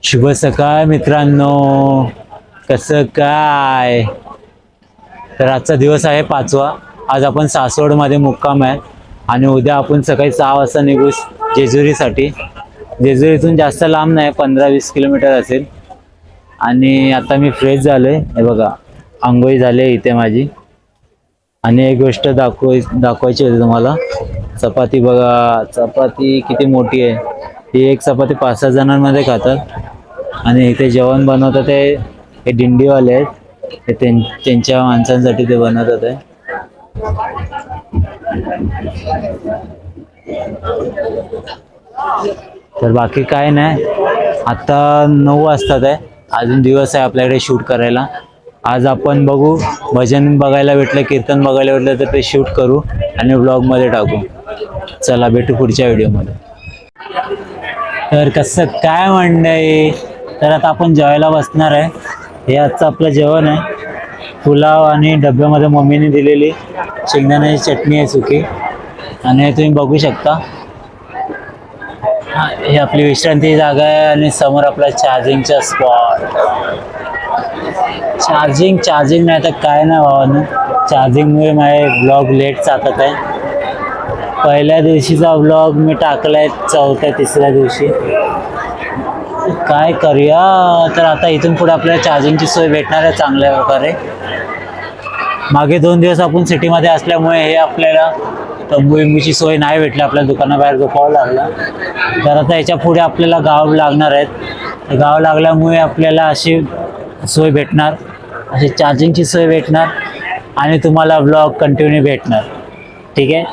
शुभ सकाळ मित्रांनो. कसं काय? तर आजचा दिवस आहे 5वा. आज आपण सासवडमध्ये मुक्काम आहे आणि उद्या आपण सकाळी 6 वाजता निघू जेजुरीसाठी. जेजुरीतून जास्त लांब नाही, 15-20 किलोमीटर असेल. आणि आता मी फ्रेश झालोय, हे बघा आंघोळी झाली इथे माझी. आणि एक गोष्ट दाखवायची होती तुम्हाला. चपाती बघा, चपाती किती मोठी आहे. ही एक चपाती 5-6 जणांमध्ये खातात. आणि इथे जेवण बनवतात हे दिंडीवाले आहेत. हे त्यांच्या माणसांसाठी ते बनवतात आहे. तर बाकी काय नाही. आता 9 वाजतात आहे. अजून दिवस आहे आपल्याकडे शूट करायला. आज आपण बघू, भजन बघायला भेटलं, कीर्तन बघायला भेटलं तर ते शूट करू आणि ब्लॉगमध्ये टाकू. चला भेटू पुढच्या व्हिडिओमध्ये. तर कसं काय मंडळी, तर आता आपण जेवायला बसणार आहे. हे आजचं आपलं जेवण आहे. पुलाव आणि डब्यामध्ये मम्मीने दिलेली शेंगदाण्याची चटणी आहे सुकी. आणि हे तुम्ही बघू शकता. ही आपली विश्रांती जागा आहे आणि समोर आपला चार्जिंगचा स्पॉट. चार्जिंग नाही तर काय नाही भावानं. चार्जिंगमुळे माझे ब्लॉग लेट जातात आहे. पहिल्या दिवशीचा ब्लॉग मी टाकलाय 4-3 दिवशी. काय करूया. तर आता इथून पुढे आपल्याला चार्जिंगची सोय भेटणार आहे चांगल्या प्रकारे. मागे 2 दिवस आपण सिटीमध्ये असल्यामुळे हे आपल्याला तंबू सोय नाही भेटली. आपल्या दुकानाबाहेर झोपावं लागला. तर आता याच्या पुढे आपल्याला गाव लागणार आहेत. गाव लागल्यामुळे आपल्याला अशी सोय भेटणार, अशी चार्जिंगची सोय भेटणार आणि तुम्हाला ब्लॉग कंटिन्यू भेटणार. ठीक आहे.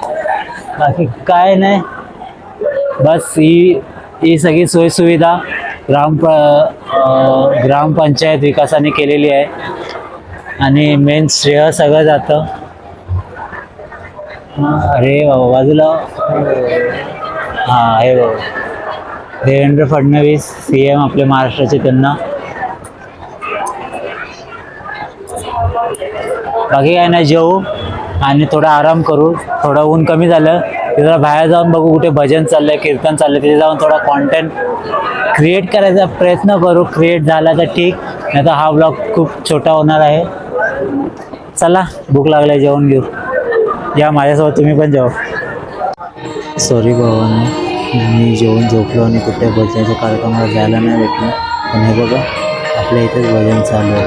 बाकी काय नाही, बस ही सगळी सोयीसुविधा ग्रामपंचायत विकासाने केलेली आहे. आणि मेन श्रेय सगळं जातं. अरे बाबा बाजूला, हा हे बाबा देवेंद्र फडणवीस CM आपले महाराष्ट्राचे, त्यांना. बाकी काय नाही, जेवू आणि थोडा आराम करू. थोडं ऊन कमी झालं की जरा बाहेर जाऊन बघू कुठे भजन चाललंय, कीर्तन चाललंय, तिथे जाऊन थोडा कॉन्टेंट क्रिएट करायचा प्रयत्न करू. क्रिएट झाला तर ठीक, नाही तर हा ब्लॉग खूप छोटा होणार आहे. चला, भूक लागलाय, जेवण घेऊ. या माझ्यासोबत तुम्ही पण जेवा. सॉरी भावानो, मी जेवण झोपलो आणि कुठे भजनाच्या कार्यक्रमाला जायला नाही भेटलं. पण हे बघा आपल्या इथेच भजन चालू आहे,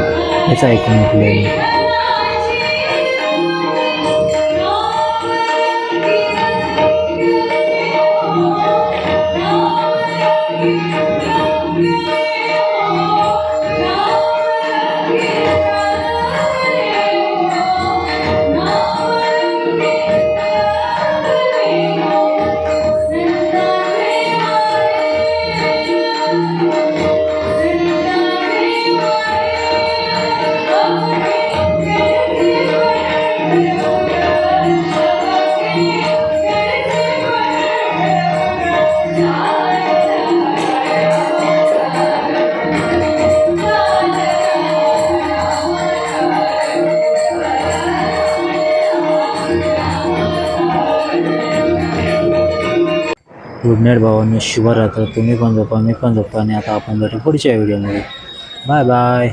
हेच ऐकून म्हटलं. गुड नाईट भावांनो, शुभ रात्र. तुम्ही पण झोपा, मी पण झोपा. आणि आता आपण भेटू पुढच्या व्हिडिओमध्ये. Bye bye.